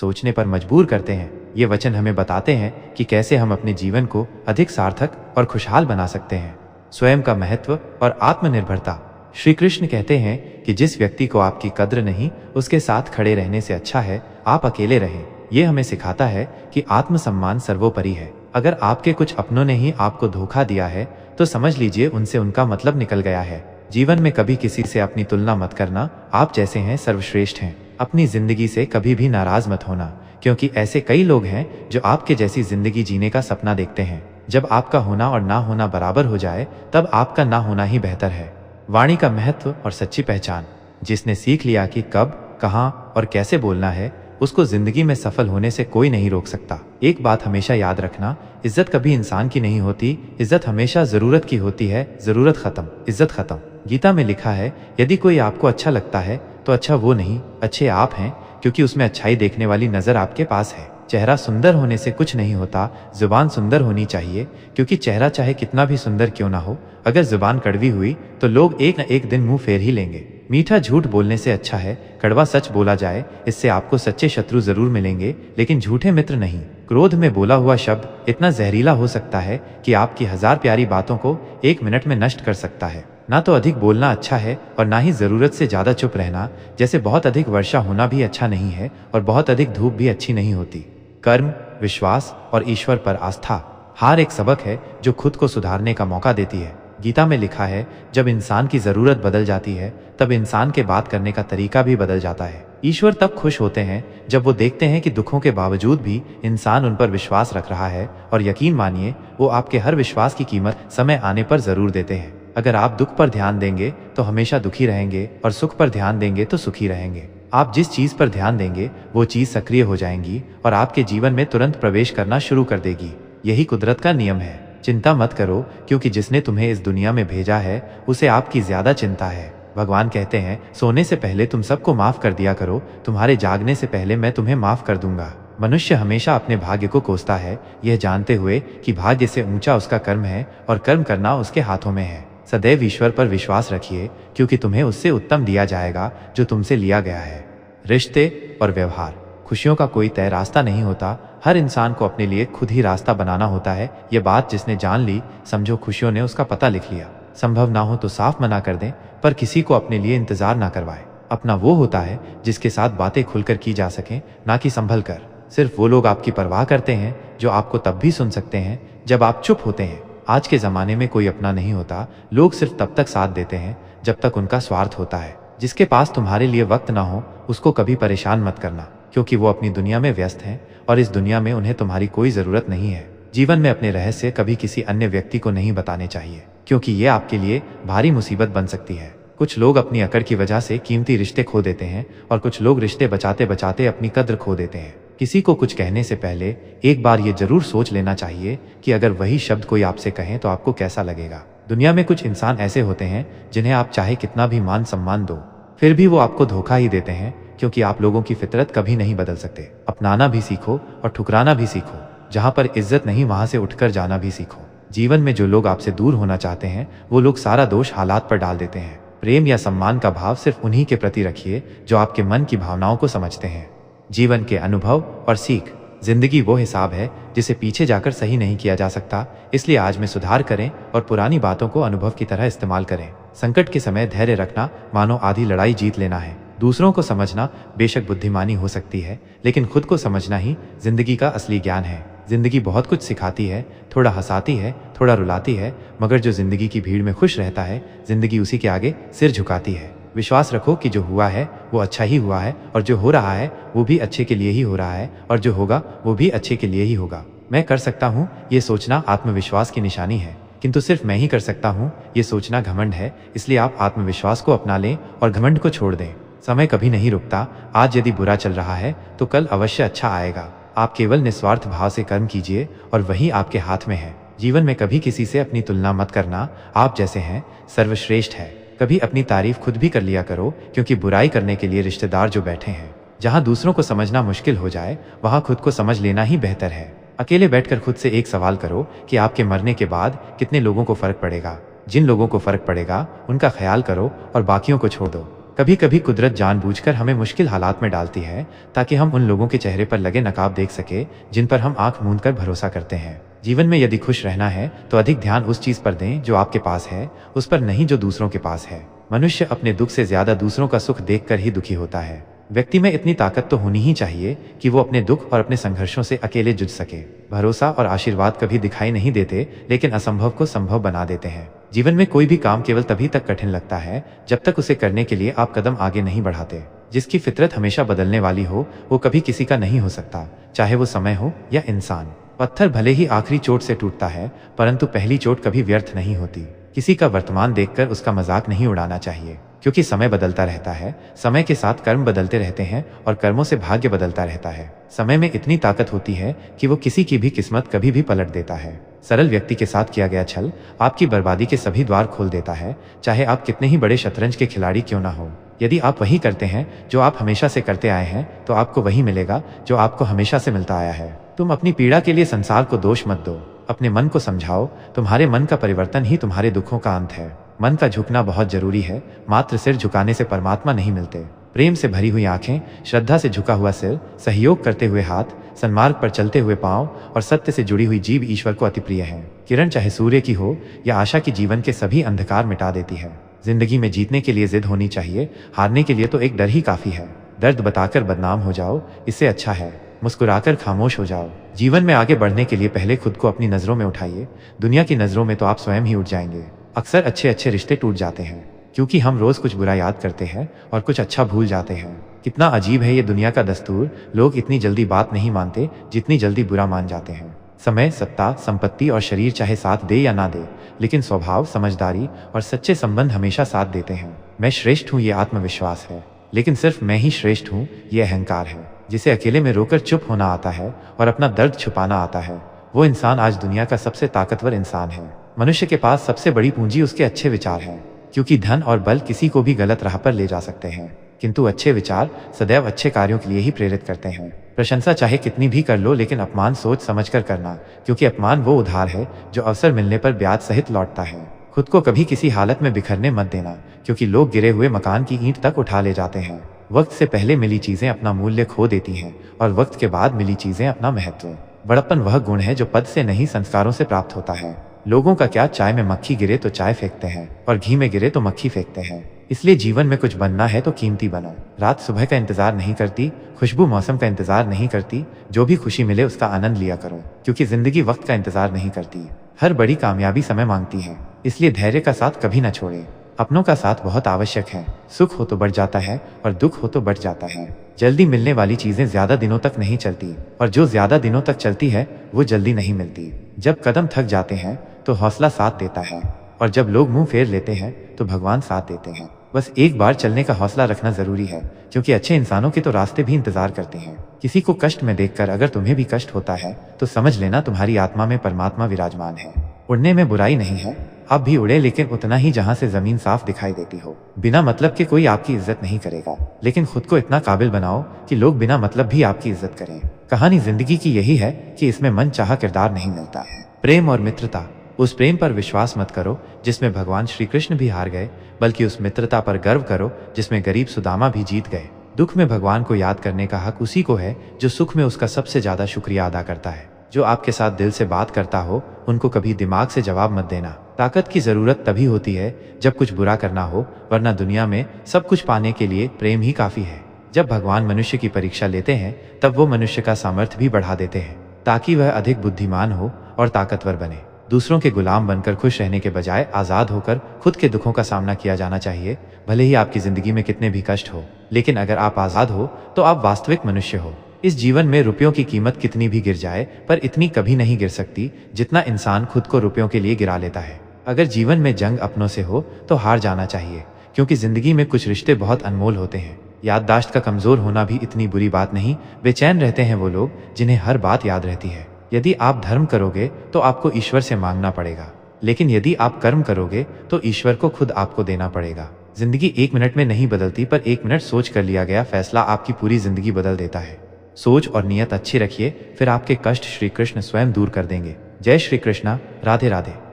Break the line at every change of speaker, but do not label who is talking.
सोचने पर मजबूर करते हैं। ये वचन हमें बताते हैं कि कैसे हम अपने जीवन को अधिक सार्थक और खुशहाल बना सकते हैं। स्वयं का महत्व और आत्मनिर्भरता। श्री कृष्ण कहते हैं कि जिस व्यक्ति को आपकी कद्र नहीं, उसके साथ खड़े रहने से अच्छा है आप अकेले रहें। ये हमें सिखाता है कि आत्मसम्मान सर्वोपरि है। अगर आपके कुछ अपनों ने ही आपको धोखा दिया है तो समझ लीजिए उनसे उनका मतलब निकल गया है। जीवन में कभी किसी से अपनी तुलना मत करना, आप जैसे हैं सर्वश्रेष्ठ हैं। अपनी जिंदगी से कभी भी नाराज मत होना, क्योंकि ऐसे कई लोग हैं जो आपके जैसी जिंदगी जीने का सपना देखते हैं। जब आपका होना और ना होना बराबर हो जाए तब आपका ना होना ही बेहतर है। वाणी का महत्व और सच्ची पहचान। जिसने सीख लिया कि कब, कहाँ और कैसे बोलना है, उसको जिंदगी में सफल होने से कोई नहीं रोक सकता। एक बात हमेशा याद रखना, इज्जत कभी इंसान की नहीं होती, इज्जत हमेशा जरूरत की होती है। जरूरत खत्म, इज्जत खत्म। गीता में लिखा है, यदि कोई आपको अच्छा लगता है तो अच्छा वो नहीं, अच्छे आप हैं, क्योंकि उसमें अच्छाई देखने वाली नजर आपके पास है। चेहरा सुंदर होने से कुछ नहीं होता, जुबान सुंदर होनी चाहिए, क्योंकि चेहरा चाहे कितना भी सुंदर क्यों ना हो, अगर जुबान कड़वी हुई तो लोग एक न एक दिन मुंह फेर ही लेंगे। मीठा झूठ बोलने से अच्छा है कड़वा सच बोला जाए। इससे आपको सच्चे शत्रु जरूर मिलेंगे, लेकिन झूठे मित्र नहीं। क्रोध में बोला हुआ शब्द इतना जहरीला हो सकता है कि आपकी 1000 प्यारी बातों को 1 मिनट में नष्ट कर सकता है। ना तो अधिक बोलना अच्छा है और ना ही जरूरत से ज्यादा चुप रहना। जैसे बहुत अधिक वर्षा होना भी अच्छा नहीं है और बहुत अधिक धूप भी अच्छी नहीं होती। कर्म, विश्वास और ईश्वर पर आस्था। हार एक सबक है जो खुद को सुधारने का मौका देती है। गीता में लिखा है, जब इंसान की जरूरत बदल जाती है तब इंसान के बात करने का तरीका भी बदल जाता है। ईश्वर तब खुश होते हैं जब वो देखते हैं कि दुखों के बावजूद भी इंसान उन पर विश्वास रख रहा है, और यकीन मानिए वो आपके हर विश्वास की कीमत समय आने पर जरूर देते हैं। अगर आप दुख पर ध्यान देंगे तो हमेशा दुखी रहेंगे और सुख पर ध्यान देंगे तो सुखी रहेंगे। आप जिस चीज पर ध्यान देंगे वो चीज सक्रिय हो जाएंगी और आपके जीवन में तुरंत प्रवेश करना शुरू कर देगी। यही कुदरत का नियम है। चिंता मत करो, क्योंकि जिसने तुम्हें इस दुनिया में भेजा है उसे आपकी ज्यादा चिंता है। भगवान कहते हैं, सोने से पहले तुम सबको माफ कर दिया करो, तुम्हारे जागने से पहले मैं तुम्हें माफ कर दूंगा। मनुष्य हमेशा अपने भाग्य को कोसता है, यह जानते हुए कि भाग्य से ऊंचा उसका कर्म है और कर्म करना उसके हाथों में है। सदैव ईश्वर पर विश्वास रखिए, क्योंकि तुम्हें उससे उत्तम दिया जाएगा जो तुमसे लिया गया है। रिश्ते और व्यवहार। खुशियों का कोई तय रास्ता नहीं होता, हर इंसान को अपने लिए खुद ही रास्ता बनाना होता है। ये बात जिसने जान ली, समझो खुशियों ने उसका पता लिख लिया। संभव ना हो तो साफ मना कर दें, पर किसी को अपने लिए इंतजार ना करवाएं। अपना वो होता है जिसके साथ बातें खुलकर की जा सकें, ना कि संभल कर। सिर्फ वो लोग आपकी परवाह करते हैं जो आपको तब भी सुन सकते हैं जब आप चुप होते हैं। आज के ज़माने में कोई अपना नहीं होता, लोग सिर्फ तब तक साथ देते हैं जब तक उनका स्वार्थ होता है। जिसके पास तुम्हारे लिए वक्त ना हो उसको कभी परेशान मत करना, क्योंकि वो अपनी दुनिया में व्यस्त हैं और इस दुनिया में उन्हें तुम्हारी कोई ज़रूरत नहीं है। जीवन में अपने रहस्य कभी किसी अन्य व्यक्ति को नहीं बताने चाहिए, क्योंकि ये आपके लिए भारी मुसीबत बन सकती है। कुछ लोग अपनी अकड़ की वजह से कीमती रिश्ते खो देते हैं और कुछ लोग रिश्ते बचाते बचाते अपनी कद्र खो देते हैं। किसी को कुछ कहने से पहले एक बार ये जरूर सोच लेना चाहिए कि अगर वही शब्द कोई आपसे कहे तो आपको कैसा लगेगा। दुनिया में कुछ इंसान ऐसे होते हैं जिन्हें आप चाहे कितना भी मान सम्मान दो, फिर भी वो आपको धोखा ही देते हैं, क्योंकि आप लोगों की फितरत कभी नहीं बदल सकते। अपनाना भी सीखो और ठुकराना भी सीखो। जहाँ पर इज्जत नहीं वहाँ से उठकर जाना भी सीखो। जीवन में जो लोग आपसे दूर होना चाहते हैं वो लोग सारा दोष हालात पर डाल देते हैं। प्रेम या सम्मान का भाव सिर्फ उन्हीं के प्रति रखिए जो आपके मन की भावनाओं को समझते हैं। जीवन के अनुभव और सीख। जिंदगी वो हिसाब है जिसे पीछे जाकर सही नहीं किया जा सकता, इसलिए आज में सुधार करें और पुरानी बातों को अनुभव की तरह इस्तेमाल करें। संकट के समय धैर्य रखना मानो आधी लड़ाई जीत लेना है। दूसरों को समझना बेशक बुद्धिमानी हो सकती है, लेकिन खुद को समझना ही जिंदगी का असली ज्ञान है। जिंदगी बहुत कुछ सिखाती है, थोड़ा हंसाती है, थोड़ा रुलाती है, मगर जो जिंदगी की भीड़ में खुश रहता है जिंदगी उसी के आगे सिर झुकाती है। विश्वास रखो कि जो हुआ है वो अच्छा ही हुआ है, और जो हो रहा है वो भी अच्छे के लिए ही हो रहा है, और जो होगा वो भी अच्छे के लिए ही होगा। मैं कर सकता हूँ ये सोचना आत्मविश्वास की निशानी है, किंतु सिर्फ मैं ही कर सकता हूँ ये सोचना घमंड है। इसलिए आप आत्मविश्वास को अपना लें और घमंड को छोड़ दें। समय कभी नहीं रुकता। आज यदि बुरा चल रहा है तो कल अवश्य अच्छा आएगा। आप केवल निस्वार्थ भाव से कर्म कीजिए और वही आपके हाथ में है। जीवन में कभी किसी से अपनी तुलना मत करना, आप जैसे हैं सर्वश्रेष्ठ है। कभी अपनी तारीफ खुद भी कर लिया करो, क्योंकि बुराई करने के लिए रिश्तेदार जो बैठे हैं। जहाँ दूसरों को समझना मुश्किल हो जाए वहाँ खुद को समझ लेना ही बेहतर है। अकेले बैठकर खुद से एक सवाल करो कि आपके मरने के बाद कितने लोगों को फर्क पड़ेगा। जिन लोगों को फर्क पड़ेगा उनका ख्याल करो और बाकियों को छोड़ दो। कभी कभी कुदरत जानबूझकर हमें मुश्किल हालात में डालती है ताकि हम उन लोगों के चेहरे पर लगे नकाब देख सके जिन पर हम आंख मूंद कर भरोसा करते हैं। जीवन में यदि खुश रहना है तो अधिक ध्यान उस चीज पर दें जो आपके पास है, उस पर नहीं जो दूसरों के पास है। मनुष्य अपने दुख से ज्यादा दूसरों का सुख देखकर ही दुखी होता है। व्यक्ति में इतनी ताकत तो होनी ही चाहिए कि वो अपने दुख और अपने संघर्षों से अकेले जूझ सके। भरोसा और आशीर्वाद कभी दिखाई नहीं देते, लेकिन असंभव को संभव बना देते हैं। जीवन में कोई भी काम केवल तभी तक कठिन लगता है जब तक उसे करने के लिए आप कदम आगे नहीं बढ़ाते। जिसकी फितरत हमेशा बदलने वाली हो वो कभी किसी का नहीं हो सकता, चाहे वो समय हो या इंसान। पत्थर भले ही आखिरी चोट से टूटता है, परंतु पहली चोट कभी व्यर्थ नहीं होती। किसी का वर्तमान देखकर उसका मजाक नहीं उड़ाना चाहिए, क्योंकि समय बदलता रहता है। समय के साथ कर्म बदलते रहते हैं और कर्मों से भाग्य बदलता रहता है। समय में इतनी ताकत होती है कि वो किसी की भी किस्मत कभी भी पलट देता है। सरल व्यक्ति के साथ किया गया छल आपकी बर्बादी के सभी द्वार खोल देता है, चाहे आप कितने ही बड़े शतरंज के खिलाड़ी क्यों ना हो। यदि आप वही करते हैं जो आप हमेशा से करते आए हैं, तो आपको वही मिलेगा जो आपको हमेशा से मिलता आया है। तुम अपनी पीड़ा के लिए संसार को दोष मत दो, अपने मन को समझाओ। तुम्हारे मन का परिवर्तन ही तुम्हारे दुखों का अंत है। मन का झुकना बहुत जरूरी है, मात्र सिर झुकाने से परमात्मा नहीं मिलते। प्रेम से भरी हुई आंखें, श्रद्धा से झुका हुआ सिर, सहयोग करते हुए हाथ, सन्मार्ग पर चलते हुए पांव और सत्य से जुड़ी हुई जीभ ईश्वर को अति प्रिय है। किरण चाहे सूर्य की हो या आशा की, जीवन के सभी अंधकार मिटा देती है। जिंदगी में जीतने के लिए जिद होनी चाहिए, हारने के लिए तो एक डर ही काफी है। दर्द बताकर बदनाम हो जाओ, इससे अच्छा है मुस्कुराकर खामोश हो जाओ। जीवन में आगे बढ़ने के लिए पहले खुद को अपनी नजरों में उठाइए। दुनिया की नजरों में तो आप स्वयं ही उठ जाएंगे। अक्सर अच्छे अच्छे रिश्ते टूट जाते हैं क्योंकि हम रोज कुछ बुरा याद करते हैं और कुछ अच्छा भूल जाते हैं। कितना अजीब है ये दुनिया का दस्तूर। लोग इतनी जल्दी बात नहीं मानते जितनी जल्दी बुरा मान जाते हैं। समय, सत्ता, संपत्ति और शरीर चाहे साथ दे या ना दे, लेकिन स्वभाव, समझदारी और सच्चे संबंध हमेशा साथ देते हैं। मैं श्रेष्ठ हूँ ये आत्मविश्वास है, लेकिन सिर्फ मैं ही श्रेष्ठ हूँ ये अहंकार है। जिसे अकेले में रोकर चुप होना आता है और अपना दर्द छुपाना आता है, वो इंसान आज दुनिया का सबसे ताकतवर इंसान है। मनुष्य के पास सबसे बड़ी पूंजी उसके अच्छे विचार हैं, क्योंकि धन और बल किसी को भी गलत राह पर ले जा सकते हैं, किंतु अच्छे विचार सदैव अच्छे कार्यों के लिए ही प्रेरित करते हैं। प्रशंसा चाहे कितनी भी कर लो, लेकिन अपमान सोच समझकर करना, क्योंकि अपमान वो उधार है जो अवसर मिलने पर ब्याज सहित लौटता है। खुद को कभी किसी हालत में बिखरने मत देना, क्योंकि लोग गिरे हुए मकान की ईंट तक उठा ले जाते हैं। वक्त से पहले मिली चीजें अपना मूल्य खो देती हैं और वक्त के बाद मिली चीजें अपना महत्व। बड़प्पन वह गुण है जो पद से नहीं संस्कारों से प्राप्त होता है। लोगों का क्या, चाय में मक्खी गिरे तो चाय फेंकते हैं और घी में गिरे तो मक्खी फेंकते हैं। इसलिए जीवन में कुछ बनना है तो कीमती बनो। रात सुबह का इंतजार नहीं करती, खुशबू मौसम का इंतजार नहीं करती। जो भी खुशी मिले उसका आनंद लिया करो, क्योंकि जिंदगी वक्त का इंतजार नहीं करती। हर बड़ी कामयाबी समय मांगती है, इसलिए धैर्य का साथ कभी न छोड़े। अपनों का साथ बहुत आवश्यक है। सुख हो तो बढ़ जाता है और दुख हो तो बढ़ जाता है। जल्दी मिलने वाली चीजें ज्यादा दिनों तक नहीं चलती, और जो ज्यादा दिनों तक चलती है वो जल्दी नहीं मिलती। जब कदम थक जाते हैं तो हौसला साथ देता है, और जब लोग मुंह फेर लेते हैं तो भगवान साथ देते हैं। बस एक बार चलने का हौसला रखना जरूरी है, क्योंकि अच्छे इंसानों के तो रास्ते भी इंतजार करते हैं। किसी को कष्ट में देखकर अगर तुम्हें भी कष्ट होता है तो समझ लेना तुम्हारी आत्मा में परमात्मा विराजमान है। उड़ने में बुराई नहीं है, आप भी उड़े, लेकिन उतना ही जहाँ से जमीन साफ दिखाई देती हो। बिना मतलब के कोई आपकी इज्जत नहीं करेगा, लेकिन खुद को इतना काबिल बनाओ कि लोग बिना मतलब भी आपकी इज्जत करें। कहानी जिंदगी की यही है कि इसमें मन चाहा किरदार नहीं मिलता है। प्रेम और मित्रता। उस प्रेम पर विश्वास मत करो जिसमें भगवान श्री कृष्ण भी हार गए, बल्कि उस मित्रता पर गर्व करो जिसमें गरीब सुदामा भी जीत गए। दुख में भगवान को याद करने का हक उसी को है जो सुख में उसका सबसे ज्यादा शुक्रिया अदा करता है। जो आपके साथ दिल से बात करता हो उनको कभी दिमाग से जवाब मत देना। ताकत की जरूरत तभी होती है जब कुछ बुरा करना हो, वरना दुनिया में सब कुछ पाने के लिए प्रेम ही काफी है। जब भगवान मनुष्य की परीक्षा लेते हैं तब वो मनुष्य का सामर्थ्य भी बढ़ा देते हैं, ताकि वह अधिक बुद्धिमान हो और ताकतवर बने। दूसरों के गुलाम बनकर खुश रहने के बजाय आजाद होकर खुद के दुखों का सामना किया जाना चाहिए। भले ही आपकी जिंदगी में कितने भी कष्ट हो, लेकिन अगर आप आजाद हो तो आप वास्तविक मनुष्य हो। इस जीवन में रुपयों की कीमत कितनी भी गिर जाए, पर इतनी कभी नहीं गिर सकती जितना इंसान खुद को रुपयों के लिए गिरा लेता है। अगर जीवन में जंग अपनों से हो तो हार जाना चाहिए, क्योंकि जिंदगी में कुछ रिश्ते बहुत अनमोल होते हैं। याददाश्त का कमजोर होना भी इतनी बुरी बात नहीं। बेचैन रहते हैं वो लोग जिन्हें हर बात याद रहती है। यदि आप धर्म करोगे तो आपको ईश्वर से मांगना पड़ेगा, लेकिन यदि आप कर्म करोगे तो ईश्वर को खुद आपको देना पड़ेगा। जिंदगी 1 मिनट में नहीं बदलती, पर 1 मिनट सोच कर लिया गया फैसला आपकी पूरी जिंदगी बदल देता है। सोच और नियत अच्छी रखिए, फिर आपके कष्ट श्री कृष्ण स्वयं दूर कर देंगे। जय श्री कृष्णा। राधे राधे।